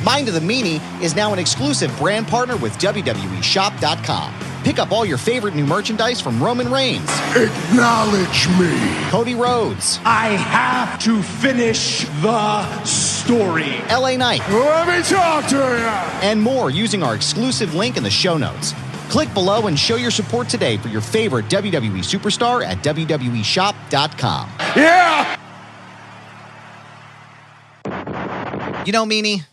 Mind of the Meanie is now an exclusive brand partner with WWEshop.com. Pick up all your favorite new merchandise from Roman Reigns. Acknowledge me. Cody Rhodes. I have to finish the story. LA Knight. Let me talk to you. And more using our exclusive link in the show notes. Click below and show your support today for your favorite WWE superstar at WWEshop.com. Yeah! You know, Meanie,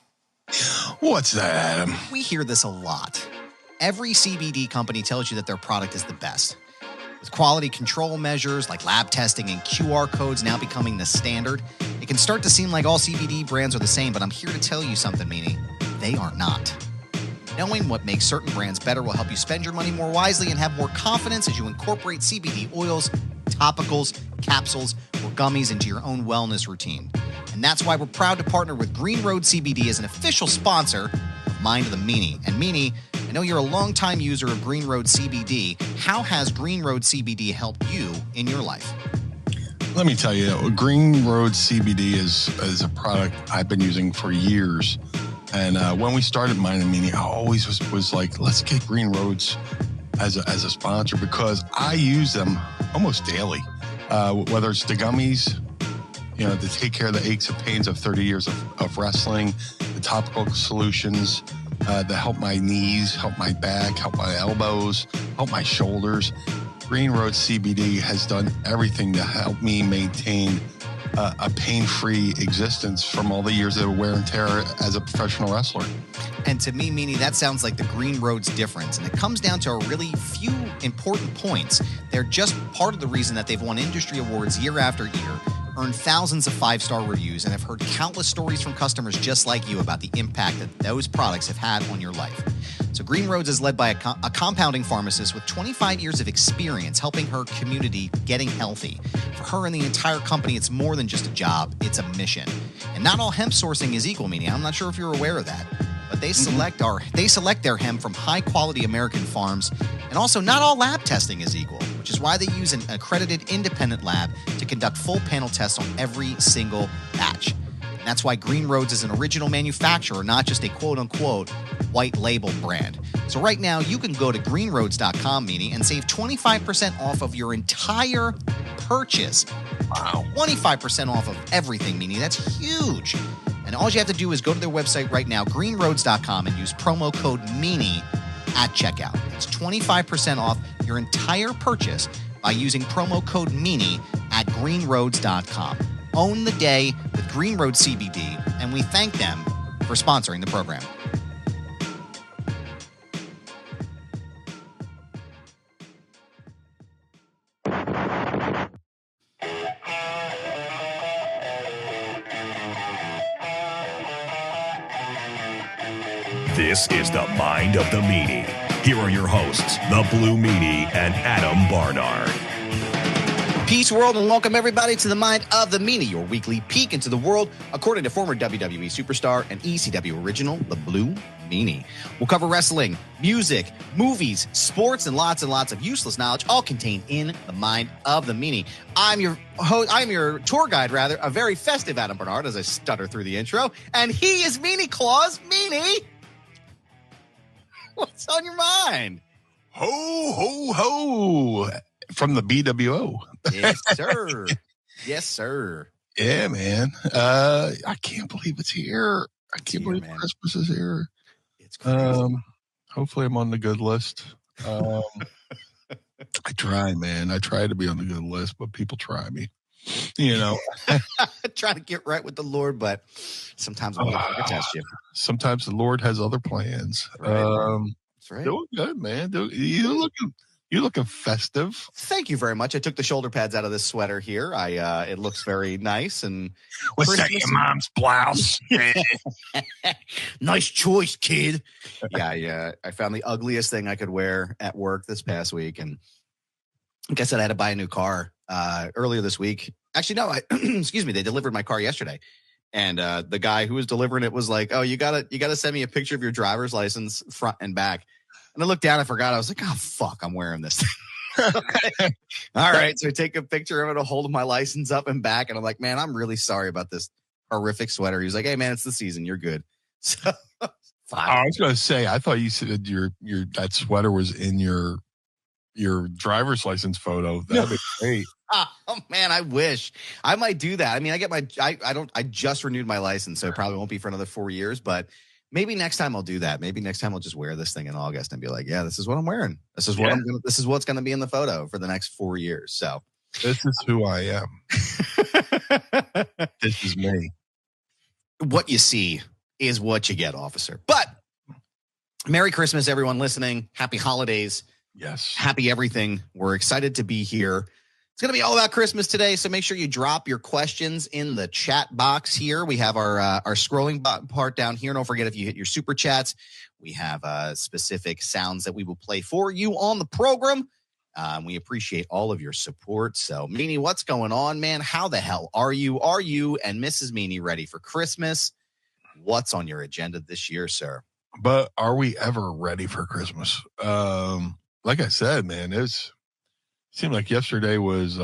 What's that, Adam? we hear this a lot. Every CBD company tells you that their product is the best. With quality control measures like lab testing and QR codes now becoming the standard, it can start to seem like all CBD brands are the same, but I'm here to tell you something, Meanie. They are not. Knowing what makes certain brands better will help you spend your money more wisely and have more confidence as you incorporate CBD oils, topicals, capsules, or gummies into your own wellness routine. And that's why we're proud to partner with Green Road CBD as an official sponsor of Mind of the Meanie. And Meanie, I know you're a longtime user of Green Road CBD. How has Green Road CBD helped you in your life? Let me tell you, Green Road CBD is a product I've been using for years. And when we started Mind of the Meanie, I always was like, let's get Green Roads as a sponsor because I use them almost daily. Whether it's the gummies, you know, to take care of the aches and pains of 30 years of wrestling, the topical solutions that help my knees, help my back, help my elbows, help my shoulders. Green Road CBD has done everything to help me maintain a pain-free existence from all the years of wear and tear as a professional wrestler. And to me, Meanie, that sounds like the Green Road's difference. And it comes down to a really few important points. They're just part of the reason that they've won industry awards year after year, earned thousands of five-star reviews, and have heard countless stories from customers just like you about the impact that those products have had on your life. So Green Roads is led by a compounding pharmacist with 25 years of experience helping her community getting healthy. For her and the entire company, it's more than just a job, it's a mission. And not all hemp sourcing is equal, Meanie. I'm not sure if you're aware of that. But they select their hemp from high-quality American farms, and also not all lab testing is equal, which is why they use an accredited independent lab to conduct full panel tests on every single batch. And that's why Green Roads is an original manufacturer, not just a quote-unquote white label brand. So right now, you can go to greenroads.com, Meanie, and save 25% off of your entire purchase. Wow. 25% off of everything, Meanie. That's huge. And all you have to do is go to their website right now, greenroads.com, and use promo code MEANIE at checkout. It's 25% off your entire purchase by using promo code MEANIE at greenroads.com. Own the day with Green Road CBD, and we thank them for sponsoring the program. This is the Mind of the Meanie. Here are your hosts, the Blue Meanie and Adam Barnard. Peace, world, and welcome everybody to the Mind of the Meanie, your weekly peek into the world, according to former WWE superstar and ECW original, the Blue Meanie. We'll cover wrestling, music, movies, sports, and lots of useless knowledge, all contained in the Mind of the Meanie. I'm your tour guide, rather, a very festive Adam Barnard, as I stutter through the intro, and he is Meanie Claus. Meanie, what's on your mind? Ho, ho, ho. From the BWO. Yes, sir. Yes, sir. Yeah, man. I can't believe it's here. I can't believe Christmas is here. It's crazy. Hopefully I'm on the good list. I try, man. I try to be on the good list, but people try me. You know. Trying to get right with the Lord, but sometimes I'm going to test you. Sometimes the Lord has other plans. That's right. Doing good, man. You're looking festive. Thank you very much. I took the shoulder pads out of this sweater here. It looks very nice and. What's that? Your mom's blouse? Nice choice, kid. Yeah. I found the ugliest thing I could wear at work this past week, and like I said, I had to buy a new car earlier this week. Actually, no. Excuse me. They delivered my car yesterday, and the guy who was delivering it was like, "Oh, you gotta send me a picture of your driver's license front and back." And I looked down, I forgot. I was like, oh, fuck, I'm wearing this thing. Okay. All right. So I take a picture of it, I hold my license up and back. And I'm like, man, I'm really sorry about this horrific sweater. He's like, hey, man, it's the season. You're good. So, I was going to say, I thought you said that sweater was in your driver's license photo. That'd be great. Oh man, I wish I might do that. I mean, I just renewed my license, so it probably won't be for another 4 years, but maybe next time I'll do that. Maybe next time I'll just wear this thing in August and be like, yeah, this is what I'm wearing. This is what this is what's going to be in the photo for the next 4 years. So this is who I am. This is me. What you see is what you get, officer. But Merry Christmas, everyone listening. Happy holidays. Yes. Happy everything. We're excited to be here. It's going to be all about Christmas today, so make sure you drop your questions in the chat box here. We have our scrolling part down here. Don't forget, if you hit your super chats, we have specific sounds that we will play for you on the program. We appreciate all of your support. So, Meanie, what's going on, man? How the hell are you? Are you and Mrs. Meanie ready for Christmas? What's on your agenda this year, sir? But are we ever ready for Christmas? Like I said, man, seemed like yesterday was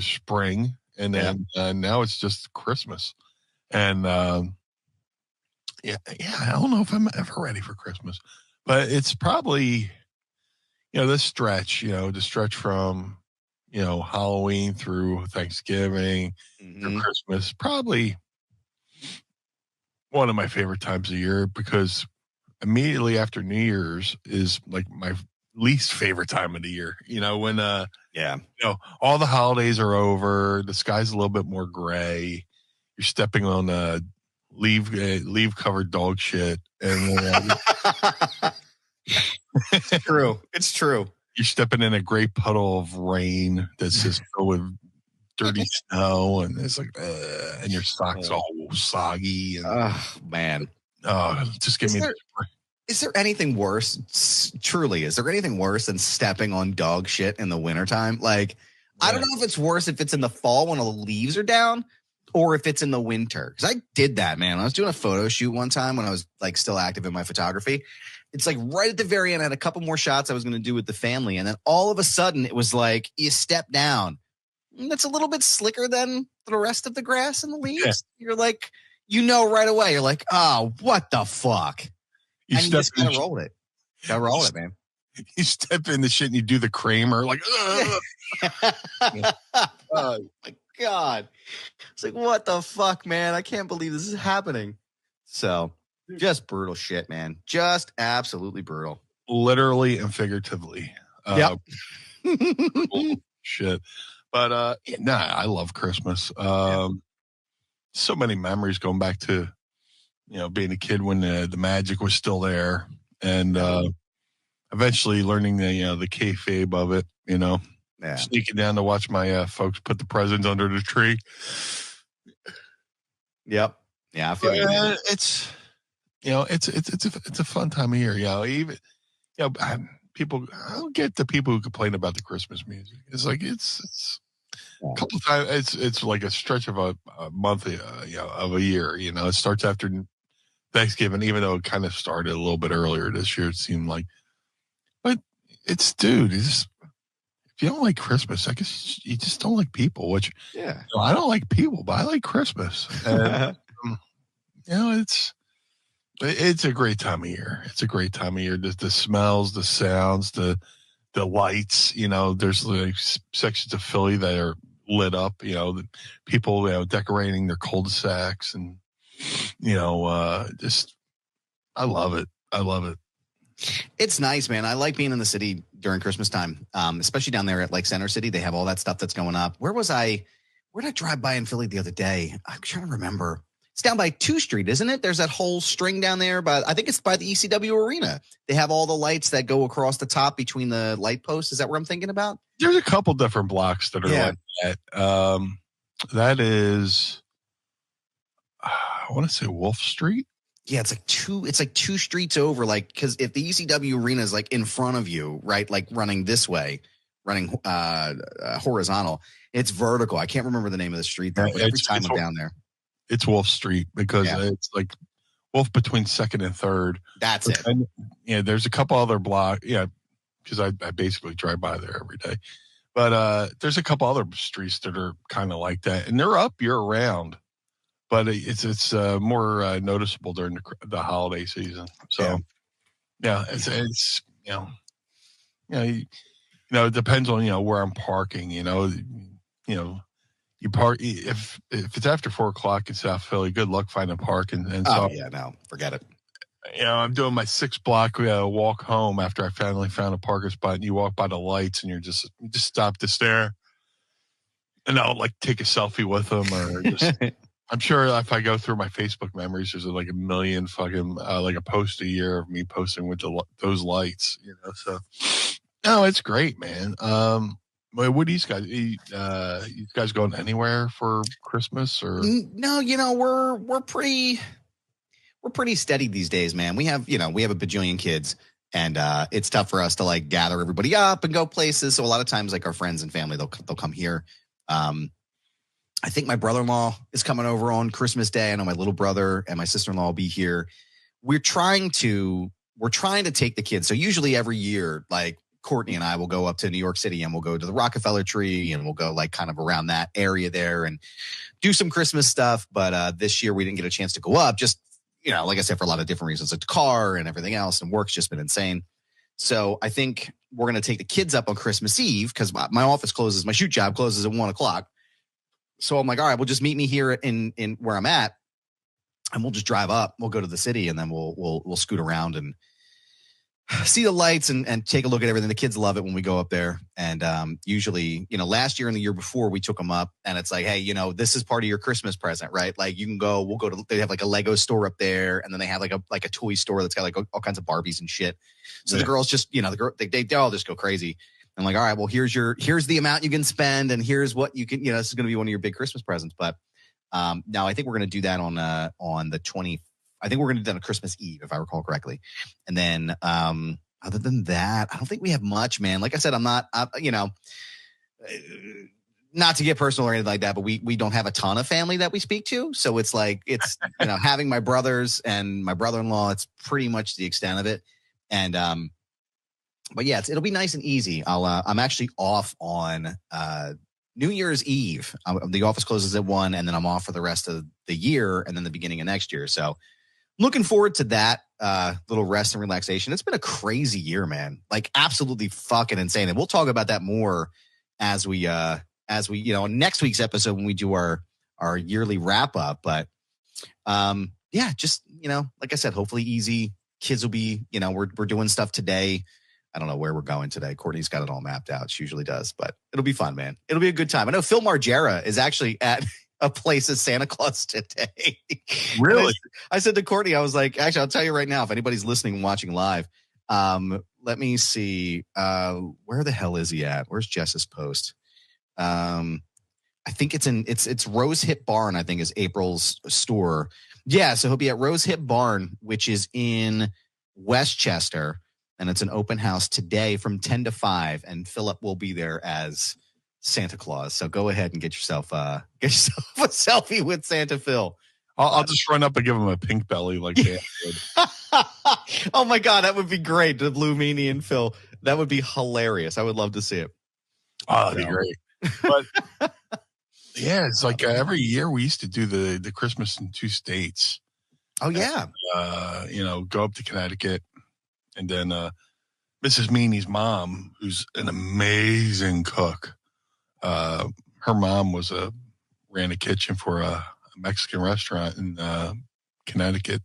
spring, and then now it's just Christmas. And I don't know if I'm ever ready for Christmas, but it's probably, the stretch from, Halloween through Thanksgiving through Christmas, probably one of my favorite times of year, because immediately after New Year's is like my least favorite time of the year. When all the holidays are over, the sky's a little bit more gray, you're stepping on leaf covered dog shit, and it's true. You're stepping in a great puddle of rain that's just filled with dirty snow, and it's like and your socks all soggy, and man, just give me Is there anything worse? Truly, is there anything worse than stepping on dog shit in the wintertime? Like, I don't know if it's worse if it's in the fall when all the leaves are down, or if it's in the winter. Because I did that, man. I was doing a photo shoot one time when I was like still active in my photography. It's like right at the very end, I had a couple more shots I was going to do with the family. And then all of a sudden it was like, you step down. And it's a little bit slicker than the rest of the grass and the leaves. Yeah. You're like, right away. You're like, oh, what the fuck? You just gotta roll it. Gotta roll it, man. You step in the shit and you do the Kramer, like, oh my God. It's like, what the fuck, man? I can't believe this is happening. So, just brutal shit, man. Just absolutely brutal. Literally and figuratively. Shit. But, I love Christmas. So many memories going back to, being a kid when the magic was still there, and eventually learning the kayfabe of it, sneaking down to watch my folks put the presents under the tree. Yep. Yeah. I feel it's a fun time of year. Even, people, I don't get the people who complain about the Christmas music. It's like, it's a couple of times, it's like a stretch of a month, of a year, it starts after Thanksgiving, even though it kind of started a little bit earlier this year, it seemed like. But if you don't like Christmas, I guess you just don't like people, which, I don't like people, but I like Christmas. And, it's a great time of year. It's a great time of year. The smells, the sounds, the lights, there's like sections of Philly that are lit up, the people, decorating their cul-de-sacs, and, just, I love it. I love it. It's nice, man. I like being in the city during Christmas time, especially down there at like Center City. They have all that stuff that's going up. Where did I drive by in Philly the other day? I'm trying to remember. It's down by 2 Street, isn't it? There's that whole string down there, but I think it's by the ECW Arena. They have all the lights that go across the top between the light posts. Is that what I'm thinking about? There's a couple different blocks that are like that. That is, I want to say Wolf Street. Yeah, it's like 2 streets over, like, because if the ECW Arena is like in front of you, right, like running this way, running horizontal, it's vertical. I can't remember the name of the street there, but every time I'm down there. It's Wolf Street, because it's like Wolf between 2nd and 3rd. That's it. And, there's a couple other blocks, because I basically drive by there every day. But there's a couple other streets that are kind of like that, and they're up year round. but it's more noticeable during the holiday season. So yeah, it's it depends on where I'm parking. You park if it's after 4:00 in South Philly. Good luck finding parking. And so no, forget it. I'm doing my 6-block walk home after I finally found a parking spot. And you walk by the lights, and you just stop to stare, and I'll like take a selfie with them, or just. I'm sure if I go through my Facebook memories, there's like a million fucking like a post a year of me posting with those lights. So no, it's great, man. What do you guys? You guys going anywhere for Christmas or? No, we're pretty steady these days, man. We have a bajillion kids, and it's tough for us to like gather everybody up and go places. So a lot of times, like our friends and family, they'll come here. I think my brother-in-law is coming over on Christmas Day. I know my little brother and my sister-in-law will be here. We're trying to take the kids. So usually every year, like Courtney and I will go up to New York City and we'll go to the Rockefeller Tree and we'll go like kind of around that area there and do some Christmas stuff. But this year we didn't get a chance to go up. Just, like I said, for a lot of different reasons, like the car and everything else, and work's just been insane. So I think we're going to take the kids up on Christmas Eve because my office closes, my shoot job closes at 1:00. So I'm like, all right, we'll just meet me here in where I'm at, and we'll just drive up. We'll go to the city, and then we'll scoot around and see the lights and take a look at everything. The kids love it when we go up there. And usually, last year and the year before, we took them up, and it's like, hey, this is part of your Christmas present, right? Like you can go. We'll go to. They have like a Lego store up there, and then they have like a toy store that's got like all kinds of Barbies and shit. So the girls just, they all just go crazy. I'm like, all right, well, here's the amount you can spend, and here's what you can, this is going to be one of your big Christmas presents. But no, I think we're going to do that on the 20th. I think we're going to do that on Christmas Eve, if I recall correctly. And then other than that, I don't think we have much, man. Like I said, I'm not, not to get personal or anything like that, but we don't have a ton of family that we speak to. So it's like, having my brothers and my brother-in-law, it's pretty much the extent of it. And, but yeah, it'll be nice and easy. I'm actually off on New Year's Eve. The office closes at 1, and then I'm off for the rest of the year and then the beginning of next year. So looking forward to that little rest and relaxation. It's been a crazy year, man. Like absolutely fucking insane. And we'll talk about that more as we on next week's episode when we do our yearly wrap up. But yeah, just like I said, hopefully easy. Kids will be, we're doing stuff today. I don't know where we're going today. Courtney's got it all mapped out. She usually does, but it'll be fun, man. It'll be a good time. I know Phil Margera is actually at a place as Santa Claus today. Really? I said to Courtney, I was like, actually, I'll tell you right now, if anybody's listening and watching live, let me see. Where the hell is he at? Where's Jess's post? I think it's Rose Hip Barn, I think is April's store. Yeah. So he'll be at Rose Hip Barn, which is in Westchester. And it's an open house today from 10 to 5. And Philip will be there as Santa Claus. So go ahead and get yourself a selfie with Santa Phil. I'll just run up and give him a pink belly like that. Oh my God, that would be great. The Blue Meanie and Phil. That would be hilarious. I would love to see it. Oh, that'd be great. But yeah, it's like every year we used to do the Christmas in 2 states. Oh yeah. And, go up to Connecticut. And then Mrs. Meanie's mom, who's an amazing cook, her mom ran a kitchen for a Mexican restaurant in Connecticut,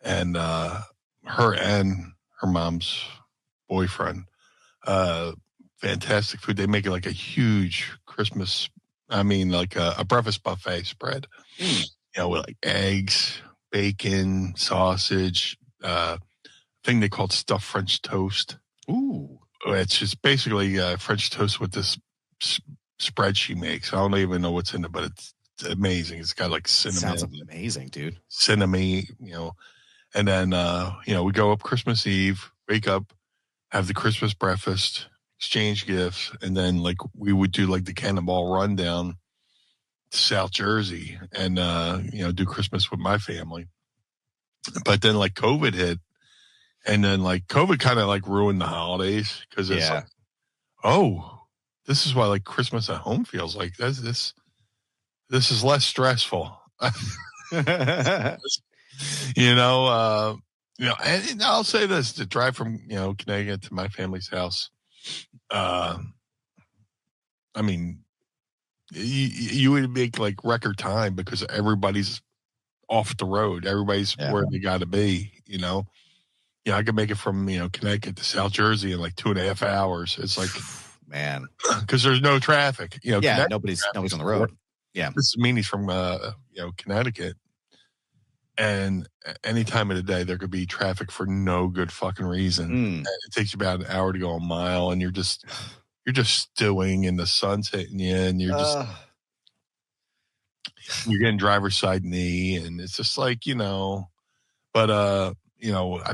and her and her mom's boyfriend, fantastic food. They make it like a huge Christmas, like a breakfast buffet spread, with like eggs, bacon, sausage, thing they called stuffed French toast. Ooh. It's just basically French toast with this spread she makes. I don't even know what's in it, but it's amazing. It's got like cinnamon. Sounds amazing, dude. Cinnamon, and then, we go up Christmas Eve, wake up, have the Christmas breakfast, exchange gifts, and then like we would do like the Cannonball Run down to South Jersey and, do Christmas with my family. But then like COVID hit. And then, like, COVID kind of, like, ruined the holidays because it's like, this is why, like, Christmas at home feels like this is less stressful. And I'll say this: to drive from Connecticut to my family's house, I mean, you would make like record time because everybody's off the road. Everybody's where they got to be. I could make it from Connecticut to South Jersey in like 2.5 hours. It's like, man, because there's no traffic. Nobody's on the road. Yeah, this is Meanie's from Connecticut, and any time of the day there could be traffic for no good fucking reason. And it takes you about an hour to go a mile, and you're just stewing, and the sun's hitting you, and you're getting driver's side knee, and it's just like But I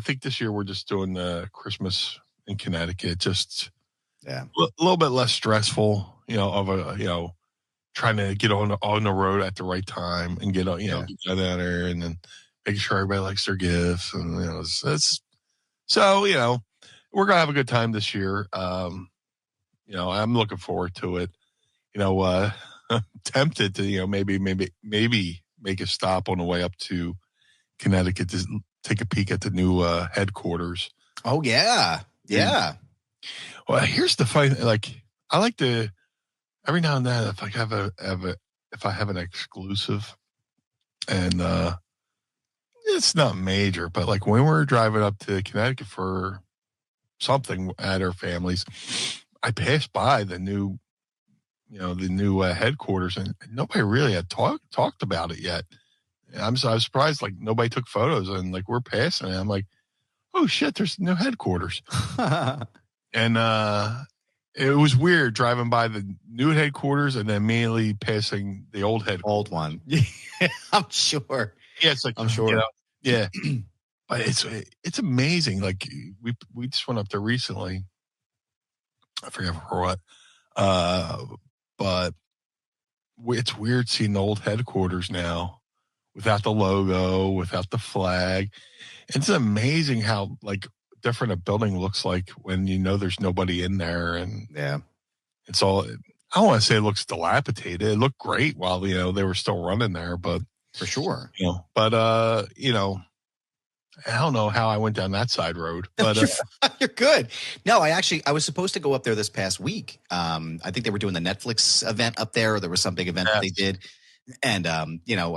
think this year we're just doing the Christmas in Connecticut, just a little bit less stressful. Trying to get on the road at the right time and get down there, and then making sure everybody likes their gifts, and we're gonna have a good time this year. I'm looking forward to it. I'm tempted to maybe make a stop on the way up to Connecticut to take a peek at the new headquarters. Oh yeah. Well, here's the funny. Like, I like to. Every now and then, if I have an exclusive, and it's not major, but like when we're driving up to Connecticut for something at our family's, I passed by the new headquarters, and nobody really had talked about it yet. I was surprised, like nobody took photos, and like we're passing it. I'm like, oh shit, there's new headquarters, and it was weird driving by the new headquarters and then immediately passing the old headquarters. Old one. I'm sure. Yeah, it's like, I'm sure. Yeah. But it's amazing. Like we just went up there recently. I forget for what. But it's weird seeing the old headquarters now without the logo, without the flag. It's amazing how like different a building looks like when there's nobody in there, and it's all. I don't want to say it looks dilapidated. It looked great while they were still running there, but for sure. But I don't know how I went down that side road. But you're good. No, I was supposed to go up there this past week. I think they were doing the Netflix event up there, or there was some big event that they did, and I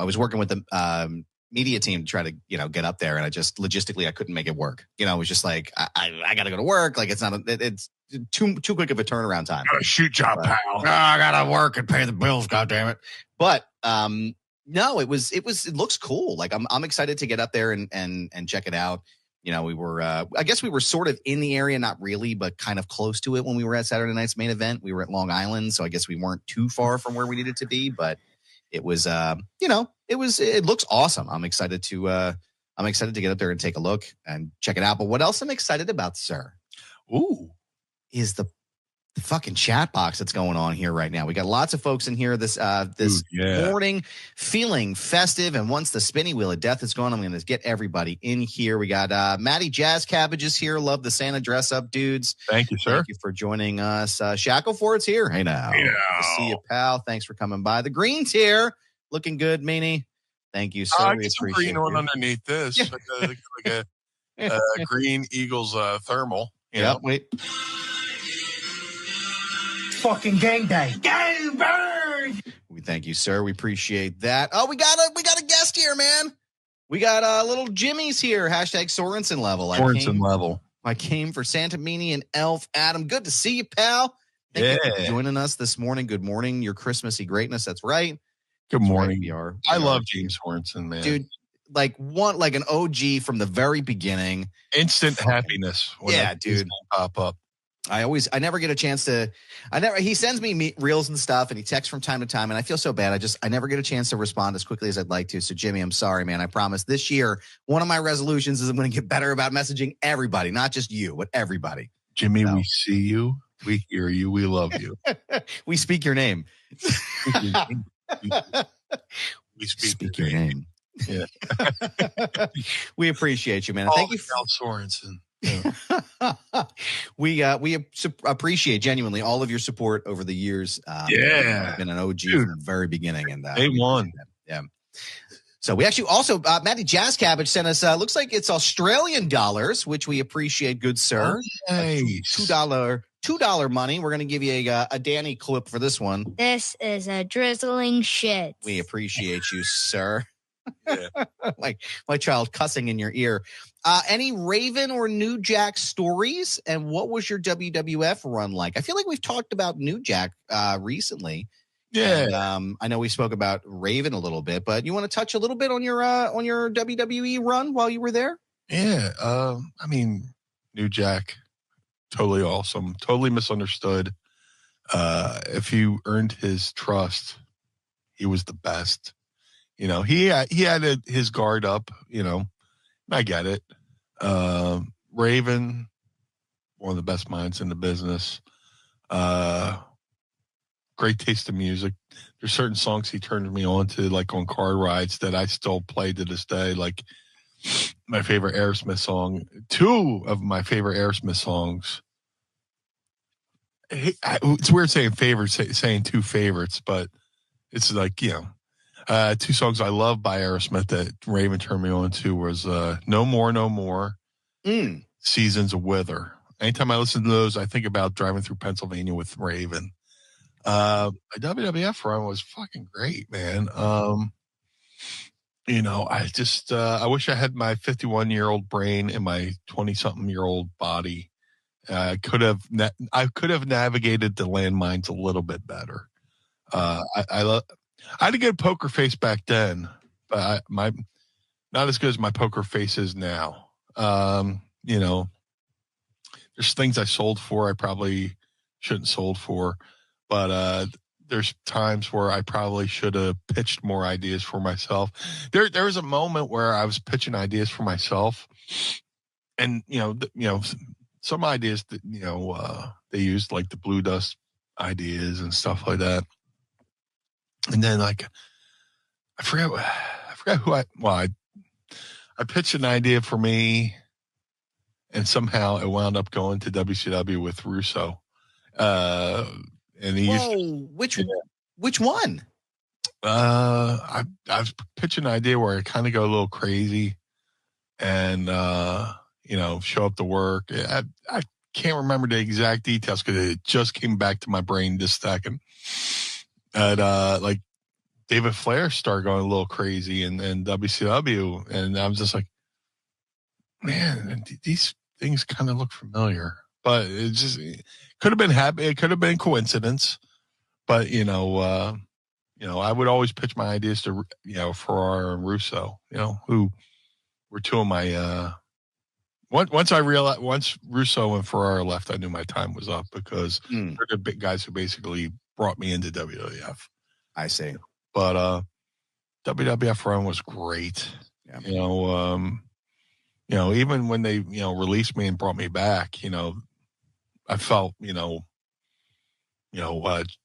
was working with the media team to try to get up there, and I just logistically I couldn't make it work. It was just like I got to go to work. Like it's too quick of a turnaround time. Got a shoot job, pal. I gotta work and pay the bills. God damn it! But no, it looks cool. Like I'm excited to get up there and check it out. We were I guess we were sort of in the area, not really, but kind of close to it when we were at Saturday night's main event. We were at Long Island, so I guess we weren't too far from where we needed to be, but it was it looks awesome. I'm excited to get up there and take a look and check it out. But what else I'm excited about, sir? Ooh, is the fucking chat box that's going on here right now. We got lots of folks in here this morning feeling festive. And once the spinning wheel of death is gone, I'm going to get everybody in here. We got Maddie Jazz Cabbages here. Love the Santa dress up, dudes. Thank you, sir. Thank you for joining us. Shackleford's here. Hey now. Good to see you, pal. Thanks for coming by. The green's here. Looking good, Meanie. Thank you, sir. I get some green on underneath this. like a green Eagles thermal. Wait. Fucking gang bang. Gang bang! We thank you, sir. We appreciate that. Oh, we got a guest here, man. We got little Jimmy's here. Hashtag Sorensen level. I came for Santa Meanie and Elf Adam. Good to see you, pal. Thank you for joining us this morning. Good morning, your Christmassy greatness. That's right. Good morning. Right, we are. I love James Sorensen, man. Dude, like an OG from the very beginning. Instant happiness. When dude. Pop up. I never get a chance to, he sends me reels and stuff, and he texts from time to time, and I feel so bad. I never get a chance to respond as quickly as I'd like to. So Jimmy, I'm sorry, man. I promise this year, one of my resolutions is I'm going to get better about messaging everybody, not just you, but everybody. Jimmy, we see you. We hear you. We love you. We speak your name. We speak your name. Yeah. We appreciate you, man. Thank you, Sorensen. Yeah. We appreciate genuinely all of your support over the years. I've been an OG from the very beginning, and they won. Yeah. So we actually also, Matty Jazz Cabbage sent us, looks like it's Australian dollars, which we appreciate, good sir. Nice. $2 money. We're going to give you a Danny clip for this one. This is a drizzling shit. We appreciate you, sir. Yeah. Like my child cussing in your ear. Any Raven or New Jack stories? And what was your WWF run like? I feel like we've talked about New Jack recently. Yeah. And, I know we spoke about Raven a little bit, but you want to touch a little bit on your WWE run while you were there? Yeah. I mean, New Jack, totally awesome, totally misunderstood. If you earned his trust, he was the best. You know, he had his guard up, you know, I get it. Raven, one of the best minds in the business. Great taste of music. There's certain songs he turned me on to, like on car rides, that I still play to this day. Like my favorite Aerosmith song, 2 of my favorite Aerosmith songs. It's weird saying favorites, saying 2 favorites, but it's like, you know, 2 songs I love by Aerosmith that Raven turned me on to was No More, No More, Seasons of Wither. Anytime I listen to those, I think about driving through Pennsylvania with Raven. My WWF run was fucking great, man. You know, I just I wish I had my 51-year-old brain in my 20-something-year-old body. I could have navigated the landmines a little bit better. I had a good poker face back then, but not as good as my poker face is now. You know, there's things I sold for I probably shouldn't sold for. But there's times where I probably should have pitched more ideas for myself. There was a moment where I was pitching ideas for myself, and you know, some ideas that they used, like the BlueDust ideas and stuff like that. And then like I forgot who I pitched an idea for me, and somehow it wound up going to WCW with Russo. And he which one? I was pitching an idea where I kind of go a little crazy and, show up to work. I can't remember the exact details because it just came back to my brain this second. And, like David Flair started going a little crazy in WCW. And I was just like, man, these things kind of look familiar. But it just could have been happy. It could have been coincidence, but I would always pitch my ideas to Ferrara and Russo, who were 2 of my. Once Russo and Ferrara left, I knew my time was up because they're the big guys who basically brought me into WWF. I see, but WWF run was great. Yeah. Even when they released me and brought me back, I felt,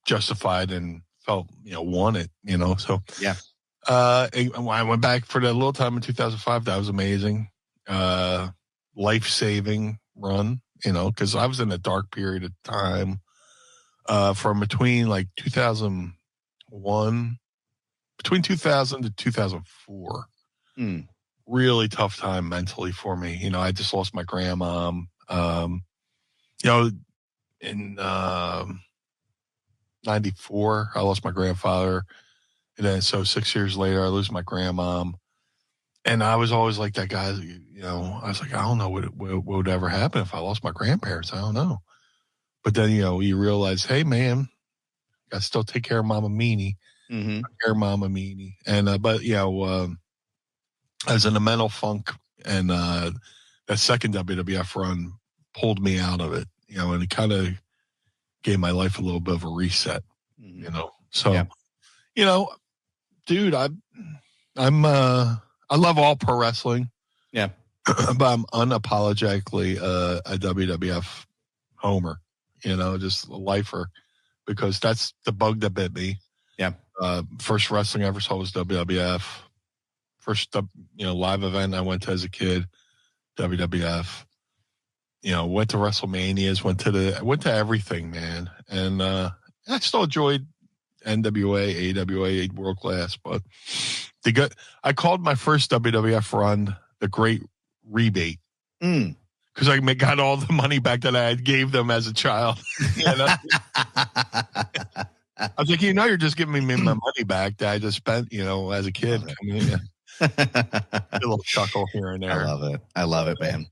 justified and felt, wanted, so. Yeah. When I went back for that little time in 2005, that was amazing. Life-saving run, because I was in a dark period of time, from between like 2001, between 2000 to 2004. Really tough time mentally for me. I just lost my grandmom. In 94, I lost my grandfather. And then so 6 years later, I lose my grandmom. And I was always like that guy, I was like, I don't know what would ever happen if I lost my grandparents. I don't know. But then, you realize, hey, man, I still take care of Mama Meanie. Take care of Mama Meanie. And, I was in a mental funk, and that second WWF run pulled me out of it, and it kind of gave my life a little bit of a reset, So, dude, I love all pro wrestling. Yeah. But I'm unapologetically a WWF homer, just a lifer, because that's the bug that bit me. Yeah. First wrestling I ever saw was WWF. First, live event I went to as a kid, WWF. Went to WrestleManias, went to everything, man. And I still enjoyed NWA, AWA, world class, but I called my first WWF run the Great Rebate. Because I got all the money back that I gave them as a child. I was like, you're just giving me my money back that I just spent, as a kid. I mean, a little chuckle here and there. I love it, man.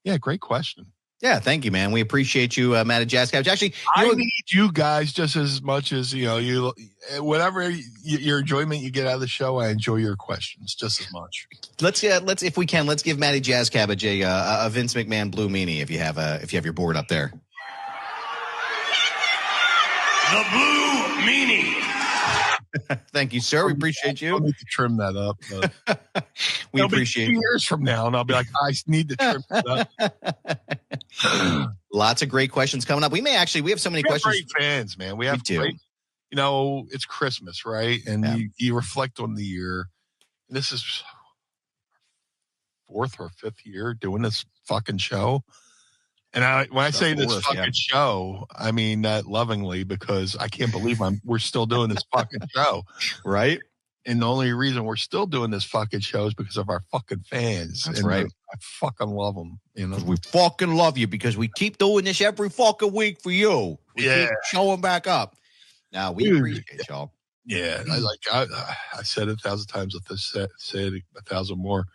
Yeah, great question. Yeah, thank you, man. We appreciate you, Matt and Jazz Couch. Actually, I need you guys just as much as you whatever your enjoyment you get out of the show. I enjoy your questions just as much. Let's if we can, let's give Matty Jazz Cabbage a Vince McMahon Blue Meanie if you have your board up there. The Blue Meanie. Thank you, sir. We appreciate you. I'll need to trim that up. We appreciate it. Years from now, and I'll be like, I need to trim that up. Lots of great questions coming up. We have so many questions. Great fans, man. We have great. It's Christmas, right? And you reflect on the year. This is 4th or 5th year doing this fucking show. And when I say this fucking show, I mean that lovingly because I can't believe we're still doing this fucking show. Right? And the only reason we're still doing this fucking show is because of our fucking fans. That's right. I fucking love them. We fucking love you because we keep doing this every fucking week for you. We keep showing back up. Now, we appreciate y'all. Yeah. I said it 1,000 times. I'll say it 1,000 more.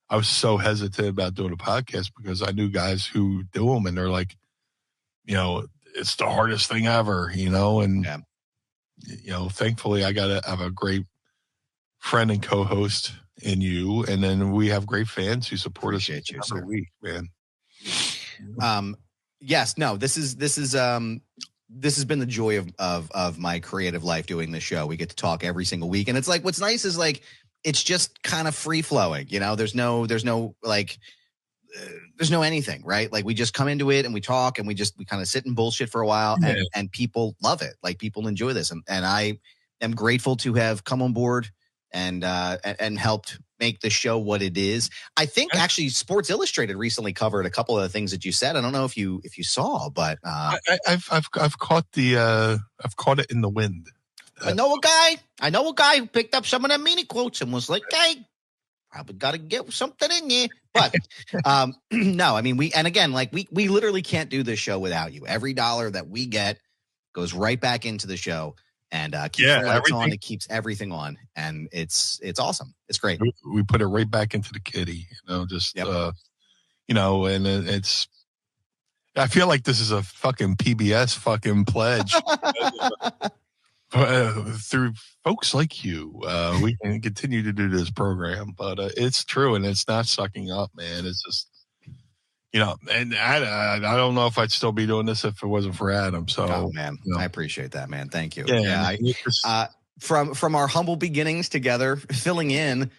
I was so hesitant about doing a podcast because I knew guys who do them and they're like, it's the hardest thing ever, and, thankfully I have a great friend and co-host in you. And then we have great fans who support us every week, man. Yes, no, this has been the joy of my creative life doing this show. We get to talk every single week. And it's like, what's nice is like, it's just kind of free flowing, there's no anything, right? Like we just come into it and we talk and we kind of sit and bullshit for a while and people love it. Like people enjoy this. And I am grateful to have come on board and helped make the show what it is. I think actually Sports Illustrated recently covered a couple of the things that you said. I don't know if you saw, but I've caught it in the wind. I know a guy who picked up some of them Meanie quotes and was like, hey, probably got to get something in you. But no, I mean, we literally can't do this show without you. Every dollar that we get goes right back into the show and keeps the lights on. It keeps everything on. And it's awesome. It's great. We put it right back into the kitty, and it's, I feel like this is a fucking PBS fucking pledge. Through folks like you, we can continue to do this program, but it's true and it's not sucking up, man. It's just, and I don't know if I'd still be doing this if it wasn't for Adam. So, man, I appreciate that, man. Thank you. Yeah, from our humble beginnings together, filling in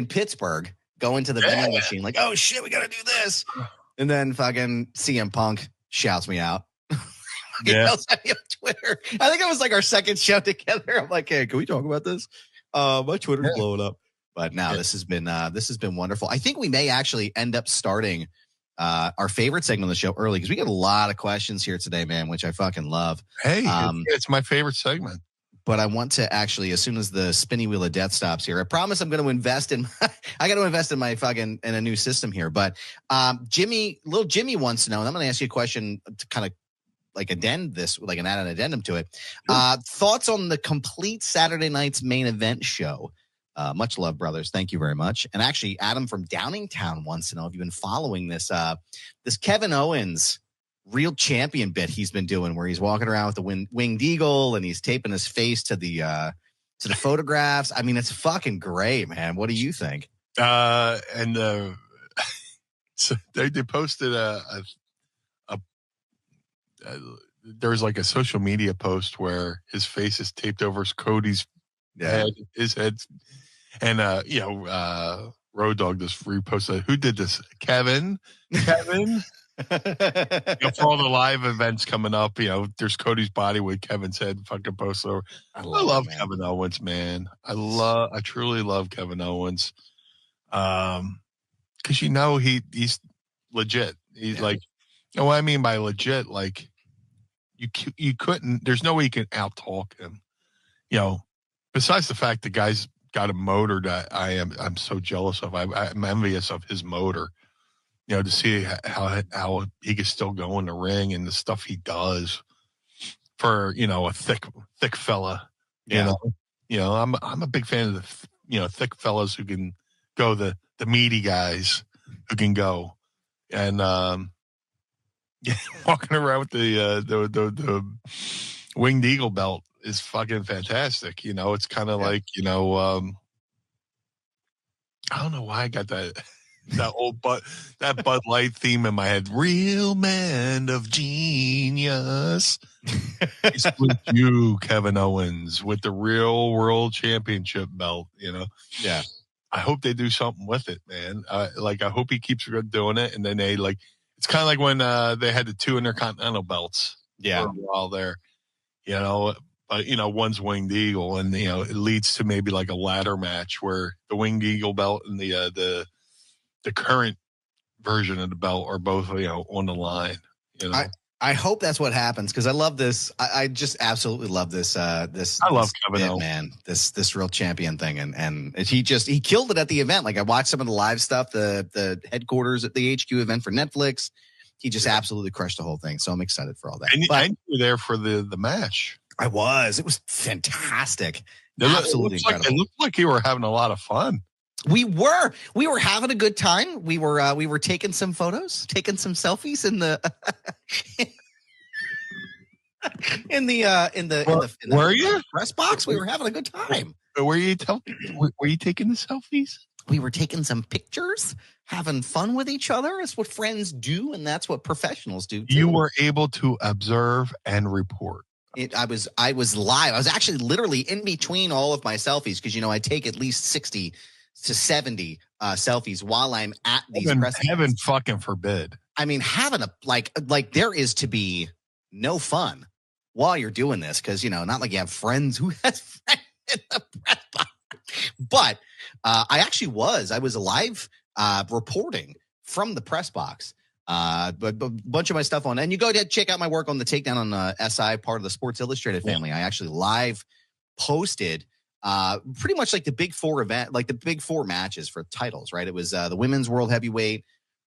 Pittsburgh, going to the vending machine, like, oh shit, we got to do this, and then fucking CM Punk shouts me out. Yells at me on Twitter. I think it was like our second show together. I'm like, hey, can we talk about this? My Twitter's blowing up. But now this has been wonderful. I think we may actually end up starting our favorite segment of the show early because we get a lot of questions here today, man, which I fucking love. Hey, it's my favorite segment. But I want to actually, as soon as the spinny wheel of death stops here, I promise I'm going to invest in. I got to invest in my fucking in a new system here. But Jimmy wants to know, and I'm going to ask you a question to kind of like addend this, like add an addendum to it. Thoughts on the complete Saturday night's main event show? Much love, brothers. Thank you very much. And actually, Adam from Downingtown wants to know if you've been following this this Kevin Owens real champion bit he's been doing, where he's walking around with the winged eagle and he's taping his face to the photographs. I mean, it's fucking great, man. What do you think? So they posted there's like a social media post where his face is taped over Cody's head, his head, and Road Dogg just reposted. Who did this? Kevin. For all the live events coming up, there's Cody's body with Kevin's head fucking post over. I love Kevin Owens, man. I truly love Kevin Owens. Because he's legit. He's like, what I mean by legit, like you couldn't. There's no way you can out talk him. Besides the fact the guy's got a motor that I'm so jealous of. I'm envious of his motor. To see how he can still go in the ring and the stuff he does for a thick fella. Yeah. I'm a big fan of the thick fellas who can go, the meaty guys who can go, and walking around with the winged eagle belt is fucking fantastic. It's kind of like I don't know why I got that Bud Light theme in my head. Real man of genius. It's with you, Kevin Owens, with the real world championship belt. Yeah. I hope they do something with it, man. I hope he keeps doing it, and then they it's kind of like when they had the 2 Intercontinental belts. Yeah. For a while there, but one's winged eagle, and it leads to maybe like a ladder match where the winged eagle belt and the current version of the belt are both on the line. I hope that's what happens, because I love this. I just absolutely love this. I love Kevin Owens, man. This real champion thing, and he killed it at the event. Like, I watched some of the live stuff, the headquarters at the HQ event for Netflix. He just absolutely crushed the whole thing. So I'm excited for all that. And you were there for the match. I was. It was fantastic. Absolutely incredible. It looked like you were having a lot of fun. We were having a good time. We were taking some photos, taking some selfies in the Were you? Press box. We were having a good time. Were you taking the selfies? We were taking some pictures, having fun with each other. It's what friends do, and that's what professionals do too. You were able to observe and report. I was live. I was actually literally in between all of my selfies, because I take at least 60 to 70 selfies while I'm at these press. Heaven fucking forbid. I mean, having like there is to be no fun while you're doing this, because not like you have friends who has friends in the press box. But I was live reporting from the press box. But a bunch of my stuff on, and you go ahead, check out my work on the Takedown on SI, part of the Sports Illustrated family. I actually live posted pretty much like the big 4 event, like the big 4 matches for titles, right? It was the women's world heavyweight,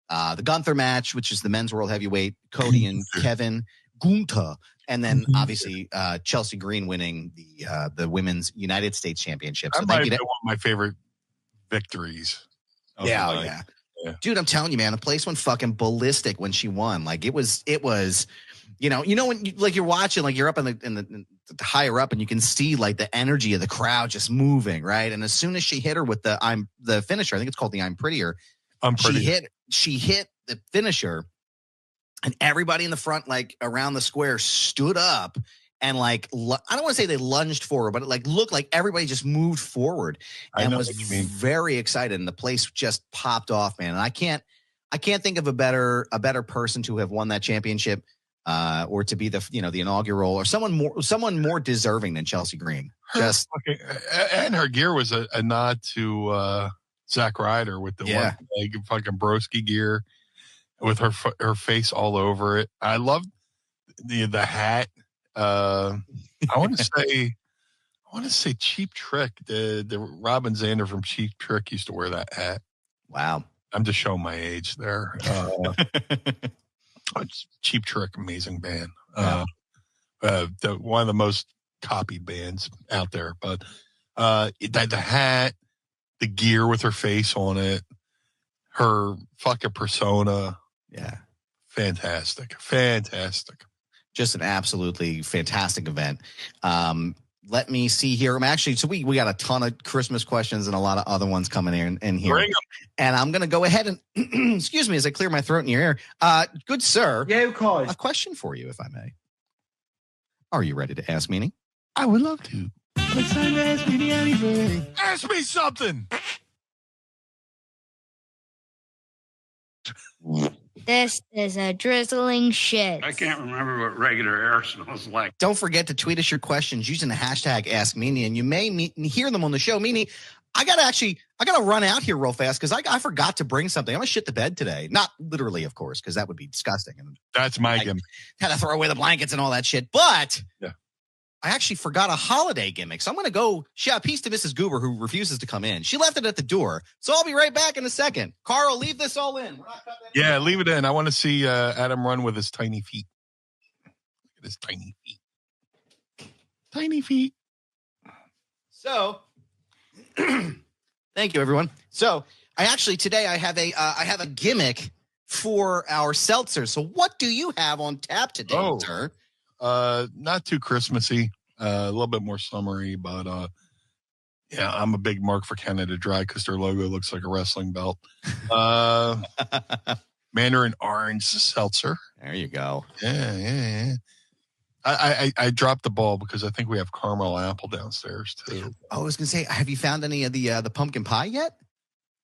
the Gunther match, which is the men's world heavyweight, Cody and Kevin Gunther, and then obviously Chelsea Green winning the women's United States Championship. So that might be one of my favorite victories. Yeah. Dude, I'm telling you, man, the place went fucking ballistic when she won. Like, it was, when you're watching, like, you're up in the higher up, and you can see like the energy of the crowd just moving, right? And as soon as she hit her with the finisher, I think it's called the I'm Prettier. She hit the finisher, and everybody in the front, like around the square, stood up. And like, I don't want to say they lunged forward, but it like looked like everybody just moved forward and was very excited. And the place just popped off, man. And I can't think of a better person to have won that championship, or to be the inaugural, or someone more deserving than Chelsea Green. And her gear was a nod to Zack Ryder with the one leg fucking broski gear with her face all over it. I love the hat. I want to say Cheap Trick. The Robin Zander from Cheap Trick used to wear that hat. Wow. I'm just showing my age there. Cheap Trick, amazing band. One of the most copied bands out there. But the hat, the gear with her face on it, her fucking persona. Yeah. Fantastic. Just an absolutely fantastic event. Let me see here. So we got a ton of Christmas questions and a lot of other ones coming in here. Bring 'em. And I'm going to go ahead and, excuse me, as I clear my throat in your ear. Good sir. Yeah, of course. A question for you, if I may. Are you ready to ask Meanie? I would love to. It's time to ask Meanie anything. Ask me something. This is a drizzling shit. I can't remember what regular air smells like. Don't forget to tweet us your questions using the hashtag AskMeanie, and you may hear them on the show. Meanie, I gotta run out here real fast because I forgot to bring something. I'm gonna shit the bed today. Not literally, of course, because that would be disgusting. And that's my gimmick. Had to throw away the blankets and all that shit. But I actually forgot a holiday gimmick. So I'm going to go shout peace to Mrs. Goober, who refuses to come in. She left it at the door. So I'll be right back in a second. Carl, leave this all in. Yeah, leave it in. I want to see Adam run with his tiny feet. Look at his tiny feet. Tiny feet. So, thank you, everyone. So today I have a gimmick for our seltzer. So what do you have on tap today, sir? Not too Christmassy, a little bit more summery, but yeah, I'm a big mark for Canada Dry because their logo looks like a wrestling belt. Mandarin Orange Seltzer. There you go. Yeah. I dropped the ball because I think we have caramel apple downstairs too. I was gonna say, have you found any of the pumpkin pie yet?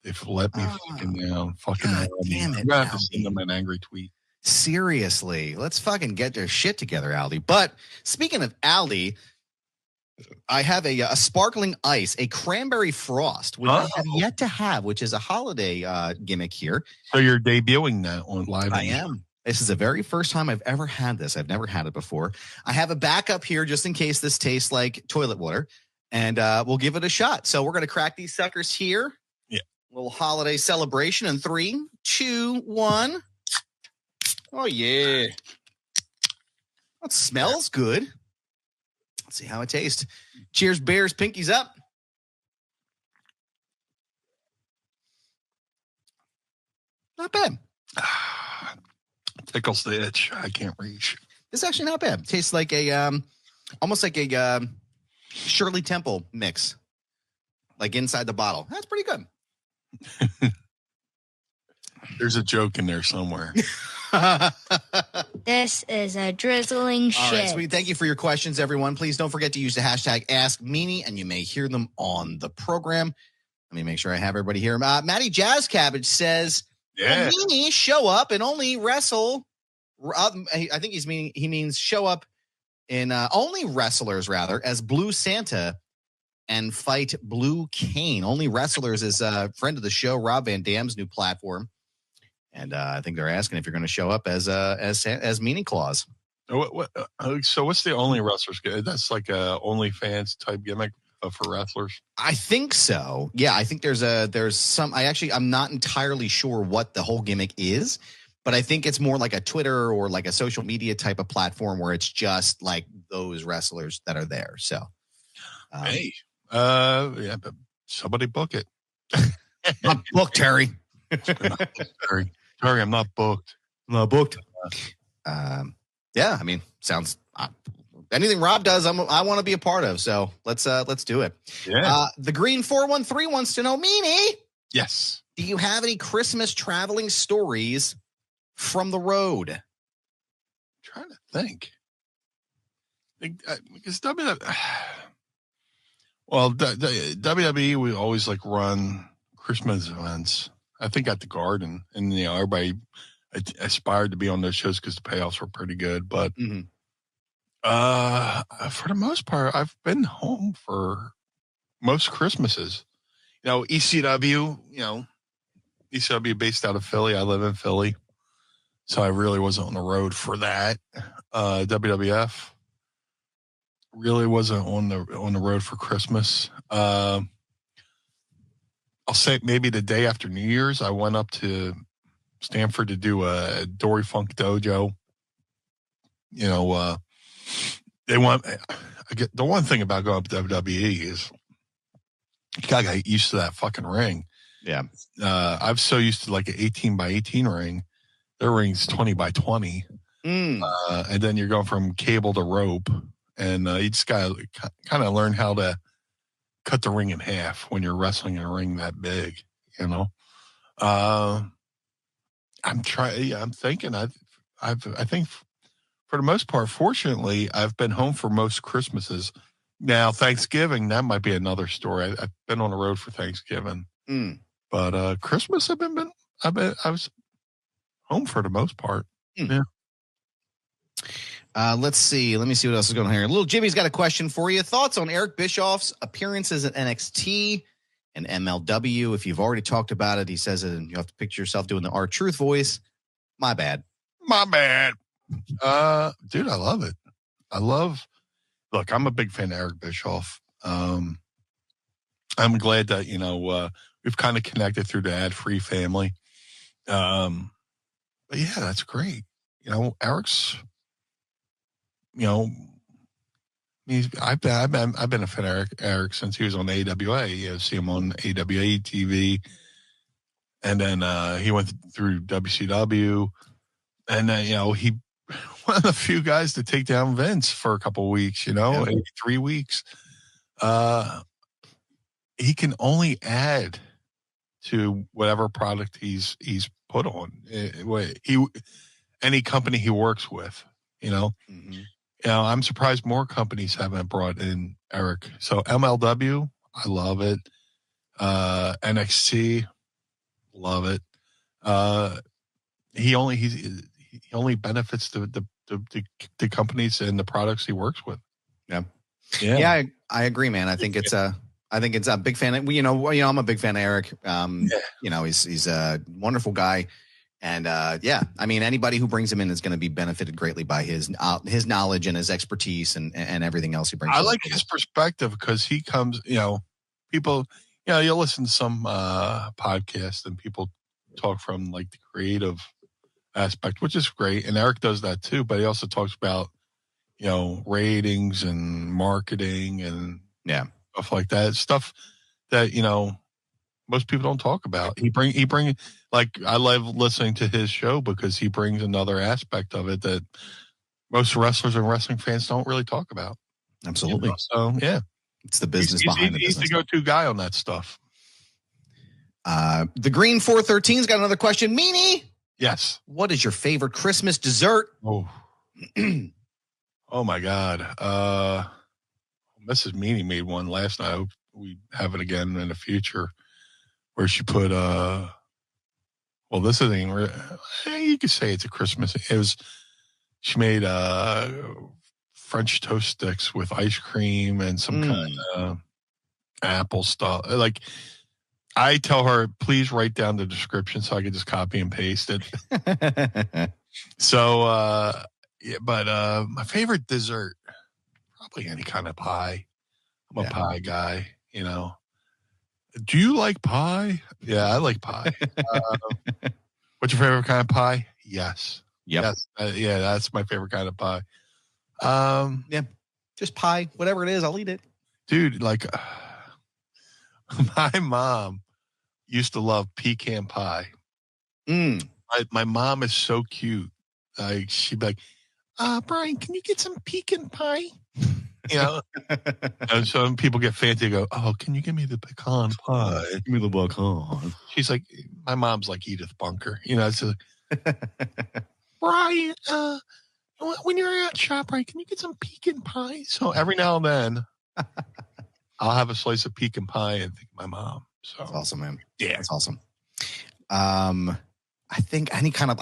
They've let me fucking down. Fucking damn it! I'm gonna have to send them an angry tweet. Seriously, let's fucking get their shit together, Aldi. But speaking of Aldi, I have a sparkling ice, a cranberry frost, which I have yet to have, which is a holiday gimmick here. So you're debuting that on live? I am. This is the very first time I've ever had this. I've never had it before. I have a backup here just in case this tastes like toilet water, and we'll give it a shot. So we're going to crack these suckers here. Yeah. Little holiday celebration in 3, 2, 1. Oh, yeah. That smells good. Let's see how it tastes. Cheers, bears. Pinkies up. Not bad. Tickles the itch. I can't reach. This is actually not bad. It tastes like almost like a Shirley Temple mix, like inside the bottle. That's pretty good. There's a joke in there somewhere. This is a drizzling shit. All right, sweet. Thank you for your questions, everyone. Please don't forget to use the hashtag AskMeanie, and you may hear them on the program. Let me make sure I have everybody here. Maddie Jazz Cabbage says, Yeah. Meanie show up and only wrestle. I think he means show up in only wrestlers, rather, as Blue Santa and fight Blue Cane. Only Wrestlers is a friend of the show, Rob Van Dam's new platform. And I think they're asking if you're going to show up as Meanie Claus. So what's the Only Wrestlers? That's like a OnlyFans type gimmick for wrestlers. I think so. Yeah, I think there's some. I'm not entirely sure what the whole gimmick is, but I think it's more like a Twitter or like a social media type of platform where it's just like those wrestlers that are there. So, yeah, but somebody book it. I'm booked, Terry. Terry, I'm not booked. I'm not booked. Yeah, I mean, sounds anything Rob does, I want to be a part of. So let's do it. Yeah. The Green 413 wants to know, Meanie. Yes. Do you have any Christmas traveling stories from the road? I'm trying to think. Because WWE, we always like run Christmas events. I think at the Garden, and everybody aspired to be on those shows because the payoffs were pretty good. But for the most part, I've been home for most Christmases. ECW, ECW based out of Philly. I live in Philly, so I really wasn't on the road for that. WWF really wasn't on the road for Christmas. I'll say maybe the day after New Year's, I went up to Stanford to do a Dory Funk Dojo. They want. The one thing about going up to WWE is you gotta get used to that fucking ring. Yeah, I'm so used to like an 18 by 18 ring. Their ring's 20 by 20, and then you're going from cable to rope, and you just gotta kind of learn how to cut the ring in half when you're wrestling in a ring that big. I'm trying. I'm thinking. I think for the most part, fortunately, I've been home for most Christmases. Now, Thanksgiving, that might be another story. I've been on the road for Thanksgiving, but Christmas, I was home for the most part. Yeah. Let's see. Let me see what else is going on here. Little Jimmy's got a question for you. Thoughts on Eric Bischoff's appearances at NXT and MLW? If you've already talked about it, he says it, and you have to picture yourself doing the R-Truth voice. My bad. Dude, I love it. I love look, I'm a big fan of Eric Bischoff. I'm glad that, we've kind of connected through the ad-free family. But yeah, that's great. Eric's, I've been a fan of Eric since he was on AWA. You see him on AWA TV. And then he went through WCW. And then, he one of the few guys to take down Vince for a couple of weeks, 3 weeks. He can only add to whatever product he's put on. Any company he works with, Mm-hmm. I'm surprised more companies haven't brought in Eric. So MLW, I love it. NXT, love it. He only benefits the companies and the products he works with. Yeah. I agree, man. I think it's a big fan. I'm a big fan of Eric. He's a wonderful guy. And anybody who brings him in is going to be benefited greatly by his knowledge and his expertise and everything else he brings. I like his perspective because he comes, people, you'll listen to some podcasts and people talk from like the creative aspect, which is great. And Eric does that too, but he also talks about, ratings and marketing and stuff like that. Stuff that, most people don't talk about. He bring like I love listening to his show because he brings another aspect of it that most wrestlers and wrestling fans don't really talk about. Absolutely. So yeah, it's the business behind the business. He's the go-to guy on that stuff. The Green 413's got another question. Meanie, yes. What is your favorite Christmas dessert? Oh, oh my God. Mrs. Meanie made one last night. I hope we have it again in the future. Where she put, this isn't even, you could say it's a Christmas. She made French toast sticks with ice cream and some kind of apple stuff. Like, I tell her, please write down the description so I can just copy and paste it. So, but my favorite dessert, probably any kind of pie. I'm a pie guy, Do you like pie? Yeah, I like pie. What's your favorite kind of pie? Yes. Yep. That's my favorite kind of pie. Just pie, whatever it is, I'll eat it. Dude, like my mom used to love pecan pie. My mom is so cute. Like she'd be like, Brian, can you get some pecan pie? And so people get fancy and go, oh, can you give me the pecan pie? Give me the pecan. She's like, my mom's like Edith Bunker. It's like, Brian, when you're at ShopRite, can you get some pecan pie? So every now and then, I'll have a slice of pecan pie and think of my mom. So that's awesome, man. Yeah. That's awesome. I think any kind of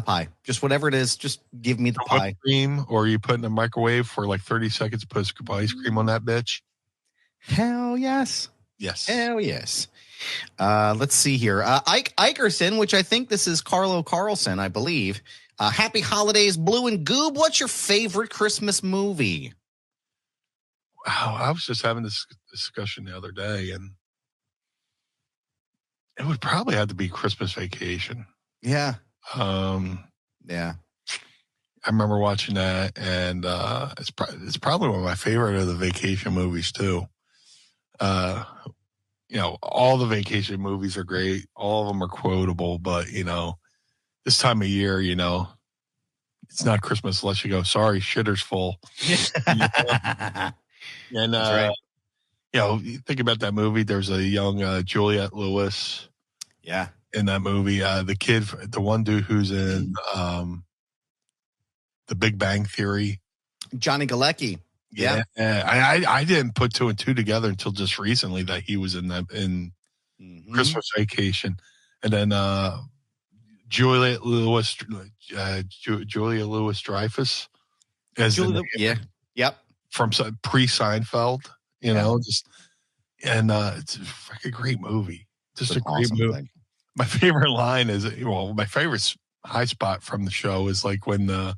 pie, just whatever it is, just give me the pie. Cream, or you put in the microwave for like 30 seconds, put a scoop of ice cream on that bitch. Hell yes. Yes. Hell yes. Let's see here. Ike Ikerson, which I think this is Carlo Carlson, I believe. Happy holidays, Blue and Goob. What's your favorite Christmas movie? Wow, I was just having this discussion the other day, and it would probably have to be Christmas Vacation. Yeah. Yeah. I remember watching that, and it's probably one of my favorite of the vacation movies too. All the vacation movies are great. All of them are quotable, but this time of year, it's not Christmas unless you go, sorry, shitter's full. And right. You think about that movie. There's a young Juliette Lewis. Yeah. In that movie, the kid, the one dude who's in The Big Bang Theory, Johnny Galecki. Yeah. I didn't put two and two together until just recently that he was in that in Christmas Vacation, and then Julia Louis Dreyfus as from pre-Seinfeld, it's a fucking great movie. Just a great movie. Thing. My favorite line is, my favorite high spot from the show is like when they're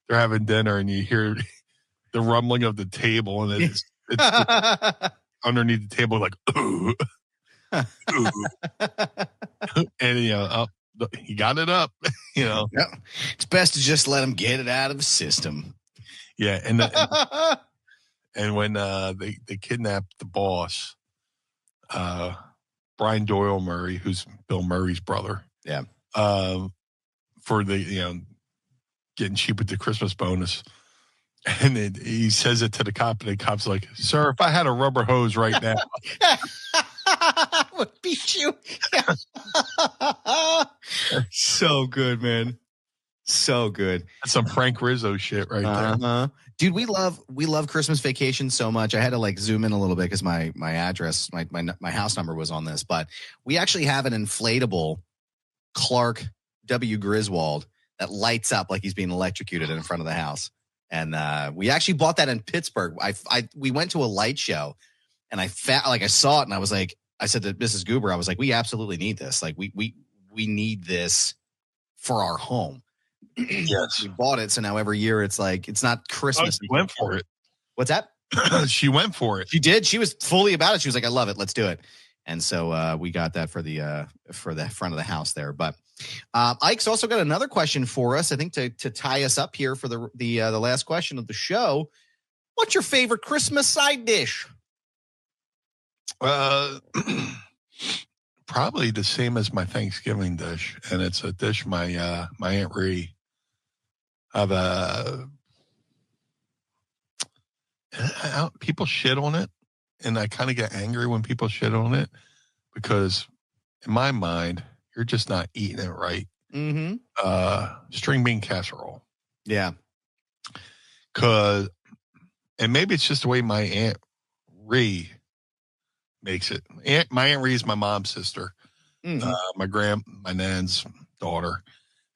having dinner and you hear the rumbling of the table, and it's underneath the table, like, ooh, ooh. And he got it up. Yeah. It's best to just let him get it out of the system. Yeah, and when they kidnapped the boss, Brian Doyle Murray, who's Bill Murray's brother, yeah, for the getting cheap with the Christmas bonus, and he says it to the cop, and the cop's like, "Sir, if I had a rubber hose right now, I would beat you." So good, man. So good. That's some Frank Rizzo shit right there. Dude, we love Christmas Vacation so much. I had to like zoom in a little bit because my address, my house number was on this, but we actually have an inflatable Clark W. Griswold that lights up like he's being electrocuted in front of the house. And we actually bought that in Pittsburgh. We went to a light show, and I saw it, and I was like, I said to Mrs. Goober, I was like, we absolutely need this. Like we need this for our home. Yes, we bought it, so now every year it's like it's not Christmas. She went for it. What's that? She went for it. She did. She was fully about it. She was like, "I love it. Let's do it." And so we got that for the front of the house there. But Ike's also got another question for us. I think to tie us up here for the last question of the show. What's your favorite Christmas side dish? Probably the same as my Thanksgiving dish, and it's a dish my Aunt Ree. People shit on it, and I kind of get angry when people shit on it because, in my mind, you're just not eating it right. Mm-hmm. String bean casserole. Yeah. And maybe it's just the way my Aunt Ree makes it. My Aunt Ree is my mom's sister, my nan's daughter,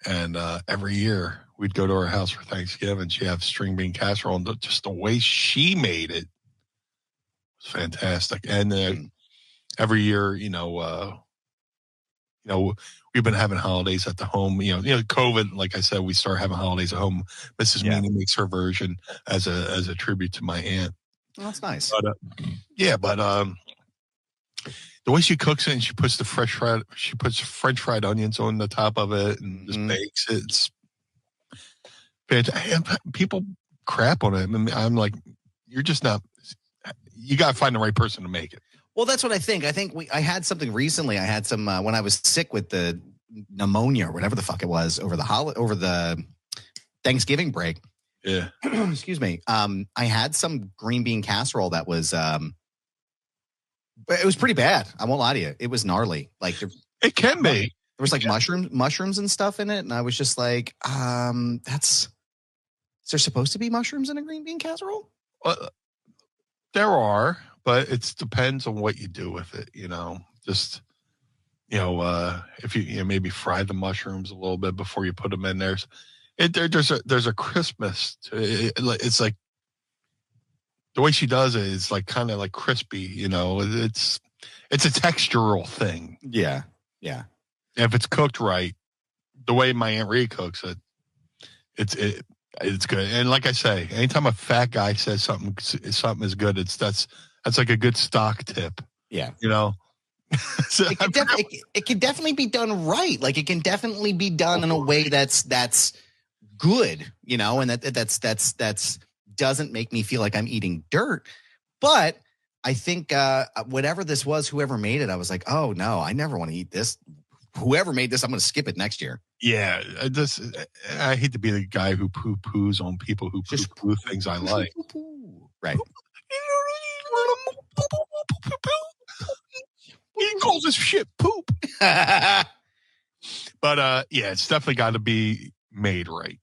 and every year we'd go to her house for Thanksgiving. She'd have string bean casserole, and just the way she made it was fantastic. And every year, we've been having holidays at the home. COVID, like I said, we started having holidays at home. Mrs. Meanie makes her version as a tribute to my aunt. Oh, that's nice. But, the way she cooks it, and she puts French fried onions on the top of it and just bakes it. It's fantastic. People crap on it. I mean, I'm like, you're just not. You got to find the right person to make it. Well, that's what I think. I think I had something recently. I had some when I was sick with the pneumonia or whatever the fuck it was over the Thanksgiving break. Yeah. Excuse me. I had some green bean casserole that was it was pretty bad. I won't lie to you. It was gnarly. Like it can be. There was like mushrooms and stuff in it, and I was just like, is there supposed to be mushrooms in a green bean casserole? There are, but it depends on what you do with it. Just if you maybe fry the mushrooms a little bit before you put them in there. There's a crispness to it. It's like the way she does it is like kind of like crispy. It's a textural thing. Yeah. If it's cooked right, the way my Aunt Ree cooks it, it's good. And like I say, anytime a fat guy says something is good, that's like a good stock tip. Yeah. So it can definitely be done right. Like it can definitely be done in a way that's good, and that's doesn't make me feel like I'm eating dirt. But I think whatever this was, whoever made it, I was like, oh no, I never want to eat this. Whoever made this, I'm going to skip it next year. Yeah, I hate to be the guy who poo-poos on people who poo-poo things I like. Right. He calls this shit poop. But it's definitely got to be made right.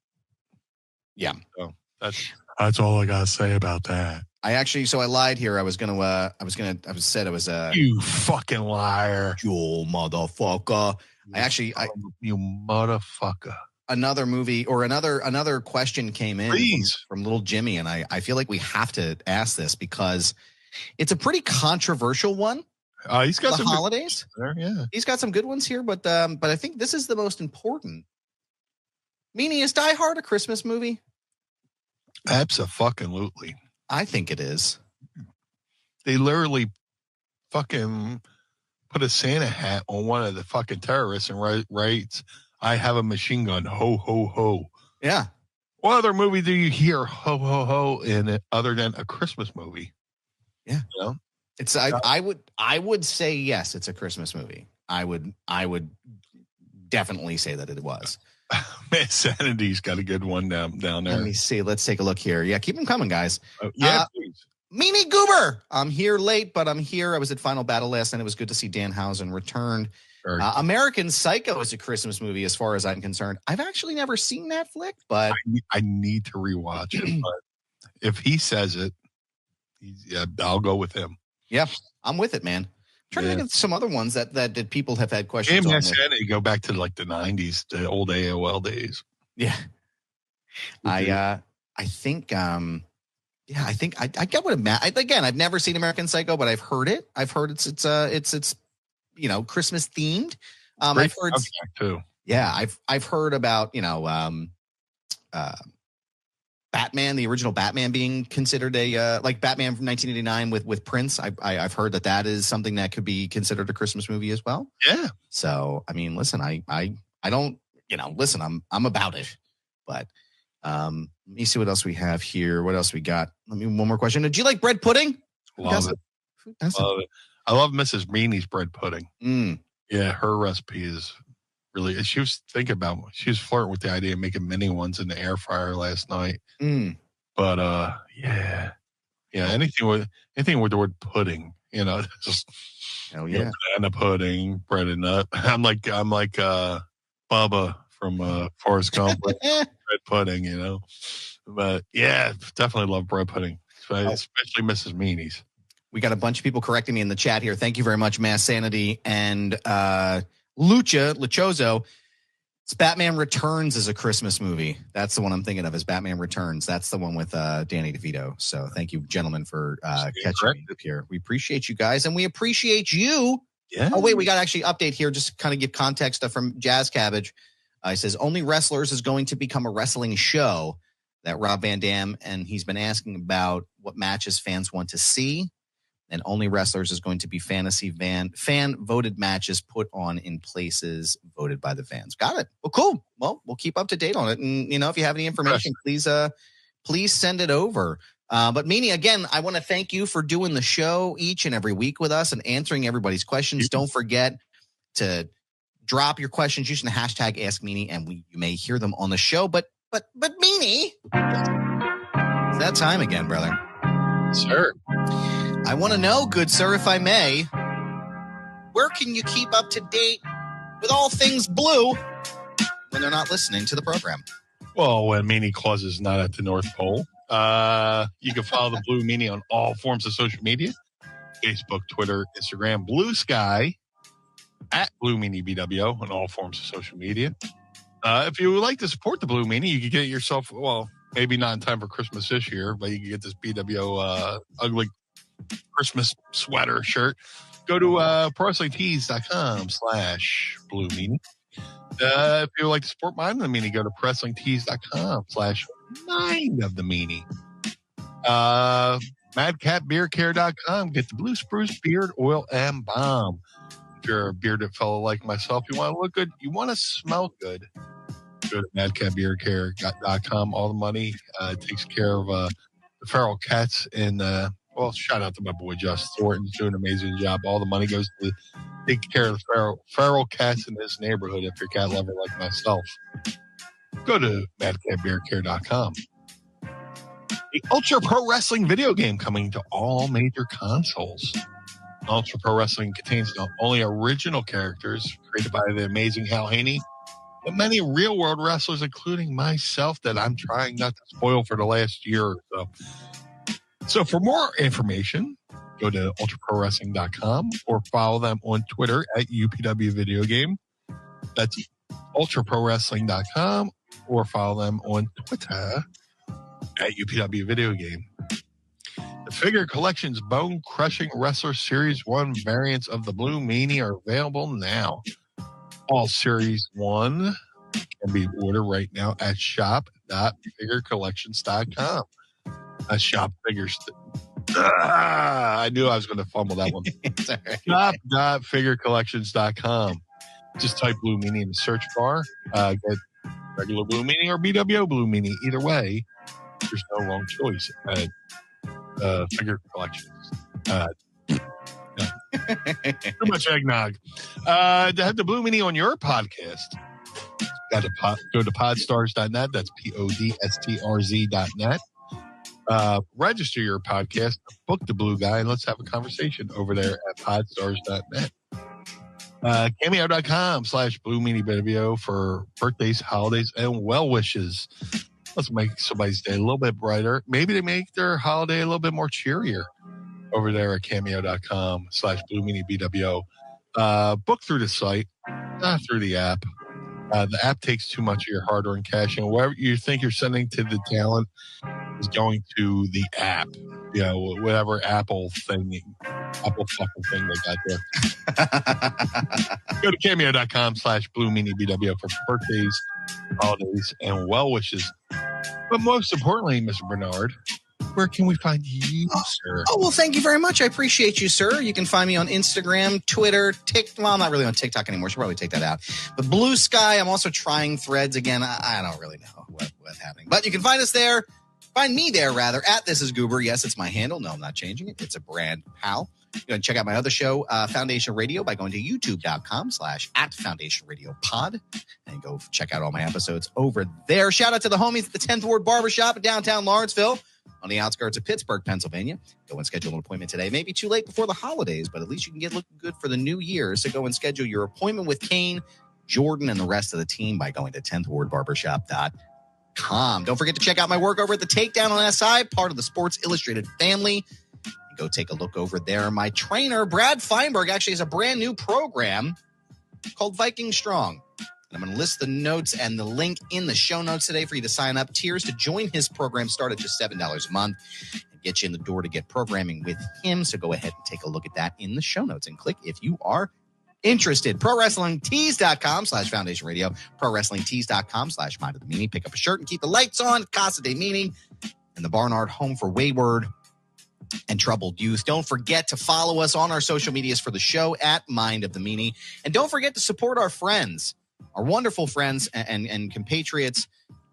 Yeah. So that's all I gotta say about that. I lied here. I said it was you fucking liar. You motherfucker. You motherfucker. Another movie or another question came in from little Jimmy, and I feel like we have to ask this because it's a pretty controversial one. He's got some holidays there, yeah. He's got some good ones here, but I think this is the most important. Meanie, is Die Hard a Christmas movie? Abso-fucking-lutely. I think it is. They literally fucking put a Santa hat on one of the fucking terrorists and writes, "I have a machine gun. Ho, ho, ho." Yeah. What other movie do you hear ho, ho, ho in it other than a Christmas movie? Yeah. You know? It's I would say yes, it's a Christmas movie. I would definitely say that it was. Man, Sanity's got a good one down there. Let me see. Let's take a look here. Yeah, keep them coming, guys. Please. Meanie Goober. I'm here late, but I'm here. I was at Final Battle last night. It was good to see Danhausen return. American Psycho is a Christmas movie as far as I'm concerned. I've actually never seen that flick, but I need to rewatch it. But if he says it, I'll go with him. Yeah, I'm with it, man. Trying to think of some other ones that people have had questions on. Sanity go back to like the 90s, the old AOL days. Yeah. I think I get what it again, I've never seen American Psycho, but I've heard it. I've heard it's Christmas themed. I've heard too. Yeah, I've heard about, Batman, the original Batman being considered a like Batman from 1989 with Prince. I've heard that is something that could be considered a Christmas movie as well. Yeah. So I mean, listen, I don't listen. I'm about it, but let me see what else we have here. What else we got? Let me one more question. Did you like bread pudding? Love it. Love it. I love Mrs. Meanie's bread pudding. Yeah, her recipe is really. She was flirting with the idea of making mini ones in the air fryer last night. But yeah, anything with the word pudding, just banana pudding, bread and nut. I'm like Bubba from Forrest Gump, bread pudding, But yeah, definitely love bread pudding, especially Mrs. Meanie's. We got a bunch of people correcting me in the chat here. Thank you very much, Mass Sanity and Luchozo. It's Batman Returns is a Christmas movie. That's the one I'm thinking of, is Batman Returns. That's the one with Danny DeVito. So thank you, gentlemen, for catching me up here. We appreciate you guys, and we appreciate you. Yeah. Oh, wait, we got to actually update here, just to kind of give context from Jazz Cabbage. He says, Only Wrestlers is going to become a wrestling show that Rob Van Dam, and he's been asking about what matches fans want to see. And Only Wrestlers is going to be fan-voted matches put on in places voted by the fans. Got it. Well, cool. Well, we'll keep up to date on it. And, if you have any information, please send it over. But Meanie, again, I want to thank you for doing the show each and every week with us and answering everybody's questions. Don't forget to drop your questions using the hashtag AskMeanie, and you may hear them on the show. But Meanie, it's that time again, brother. Sir. I want to know, good sir, if I may, where can you keep up to date with all things blue when they're not listening to the program? Well, when Meanie Claus is not at the North Pole, you can follow the Blue Meanie on all forms of social media: Facebook, Twitter, Instagram, Blue Sky, at Blue Meanie BWO on all forms of social media. If you would like to support the Blue Meanie, you can get yourself, well, maybe not in time for Christmas this year, but you can get this BWO ugly Christmas sweater shirt. Go to ProWrestlingTees.com/Blue Meanie. If you would like to support Mind of the Meanie, go to ProWrestlingTees.com/Mind of the Meanie. MadCatBeardCare.com. Get the Blue Spruce Beard Oil and Balm. If you're a bearded fellow like myself, you want to look good, you want to smell good, go to MadCatBeardCare.com. All the money takes care of the feral cats and well, shout out to my boy Josh Thornton's doing an amazing job. All the money goes to take care of the feral cats in this neighborhood. If you're a cat lover like myself, go to MadCatBeardCare.com. The Ultra Pro Wrestling video game coming to all major consoles. Ultra Pro Wrestling contains not only original characters created by the amazing Hal Haney, but many real-world wrestlers, including myself, that I'm trying not to spoil for the last year or so. So for more information, go to ultraprowrestling.com or follow them on Twitter at UPW Video Game. That's ultraprowrestling.com or follow them on Twitter at UPW Video Game. The Figure Collection's Bone Crushing Wrestler Series 1 variants of the Blue Meanie are available now. All Series 1 can be ordered right now at shop.figurecollections.com. Shop figures. I knew I was going to fumble that one. Shop.figurecollections.com. Just type Blue Meanie in the search bar. Get regular Blue Meanie or BWO Blue Meanie. Either way, there's no wrong choice at Figure Collections. Too much eggnog. To have the Blue Meanie on your podcast, got to go to podstars.net. That's podstrz.net. Register your podcast, book the Blue Guy, and let's have a conversation over there at podstars.net. Cameo.com/Blue Meanie BWO for birthdays, holidays, and well wishes. Let's make somebody's day a little bit brighter. Maybe they make their holiday a little bit more cheerier over there at cameo.com/Blue Meanie BWO. Book through the site, not through the app. The app takes too much of your hard-earned cash, and whatever you think you're sending to the talent is going to the app. You know, whatever Apple fucking thing they got there. Go to cameo.com/Blue Meanie BWO for birthdays, holidays, and well wishes. But most importantly, Mr. Bernard, where can we find you, sir? Oh, well, thank you very much. I appreciate you, sir. You can find me on Instagram, Twitter, well, I'm not really on TikTok anymore. Should probably take that out. But Blue Sky, I'm also trying Threads again. I don't really know what's happening. But you can find us there. Find me there, rather, at This Is Goober. Yes, it's my handle. No, I'm not changing it. It's a brand pal. You can check out my other show, Foundation Radio, by going to youtube.com/@FoundationRadioPod. And go check out all my episodes over there. Shout out to the homies at the 10th Ward Barbershop in downtown Lawrenceville, on the outskirts of Pittsburgh, Pennsylvania. Go and schedule an appointment today. Maybe too late before the holidays, but at least you can get looking good for the new year. So go and schedule your appointment with Kane, Jordan, and the rest of the team by going to 10thwardbarbershop.com. Don't forget to check out my work over at the Takedown on SI, part of the Sports Illustrated family. Go take a look over there. My trainer, Brad Feinberg, actually has a brand new program called Viking Strong. And I'm going to list the notes and the link in the show notes today for you to sign up. Tiers to join his program start at just $7 a month and get you in the door to get programming with him. So go ahead and take a look at that in the show notes and click if you are interested. ProWrestlingTees.com/Foundation Radio. ProWrestlingTees.com/Mind of the Meanie. Pick up a shirt and keep the lights on. Casa DeMeanie and the Barnard Home for Wayward and Troubled Youth. Don't forget to follow us on our social medias for the show at Mind of the Meanie. And don't forget to support our friends, our wonderful friends and compatriots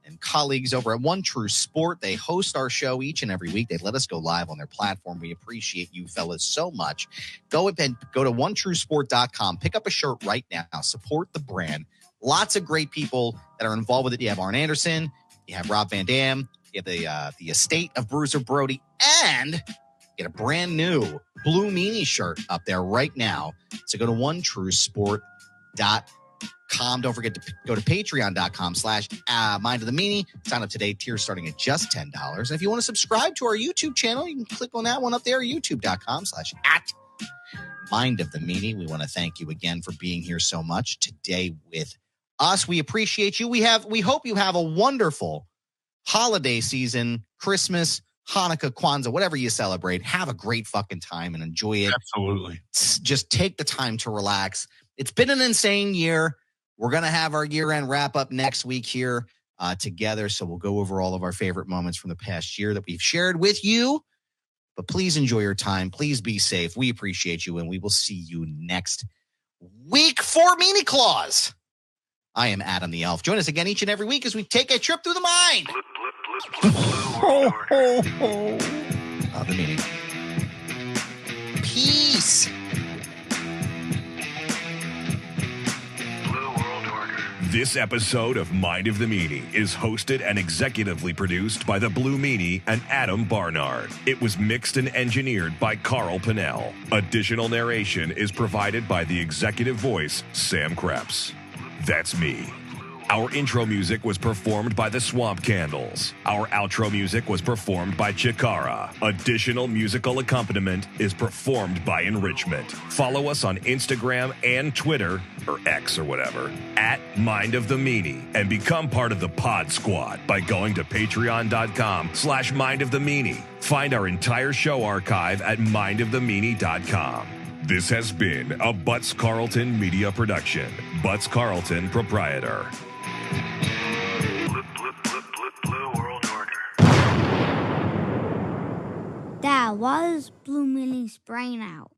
and colleagues over at One True Sport. They host our show each and every week. They let us go live on their platform. We appreciate you fellas so much. Go to OneTrueSport.com. Pick up a shirt right now. Support the brand. Lots of great people that are involved with it. You have Arn Anderson. You have Rob Van Dam. You have the estate of Bruiser Brody. And get a brand new Blue Meanie shirt up there right now. So go to OneTrueSport.com. Don't forget to go to patreon.com/Mind of the Meanie. Sign up today. Tiers starting at just $10. And if you want to subscribe to our YouTube channel, you can click on that one up there, youtube.com/@Mind of the Meanie. We want to thank you again for being here so much today with us. We appreciate you. We hope you have a wonderful holiday season, Christmas, Hanukkah, Kwanzaa, whatever you celebrate. Have a great fucking time and enjoy it. Absolutely. Just take the time to relax. It's been an insane year. We're going to have our year-end wrap-up next week here together, so we'll go over all of our favorite moments from the past year that we've shared with you. But please enjoy your time. Please be safe. We appreciate you, and we will see you next week for Meanie Claus. I am Adam the Elf. Join us again each and every week as we take a trip through the mind. Ho, ho, ho. The Meanie. Peace. This episode of Mind of the Meanie is hosted and executively produced by the Blue Meanie and Adam Barnard. It was mixed and engineered by Carl Pinnell. Additional narration is provided by the executive voice, Sam Krebs. That's me. Our intro music was performed by the Swamp Candles. Our outro music was performed by Chikara. Additional musical accompaniment is performed by Enrichment. Follow us on Instagram and Twitter, or X or whatever, at Mind of the Meanie, and become part of the Pod Squad by going to patreon.com/Mind of the Meanie. Find our entire show archive at mindofthemeanie.com. This has been a Butts Carlton media production. Butts Carlton, proprietor. Dad, why is Blue Meanie's brain out?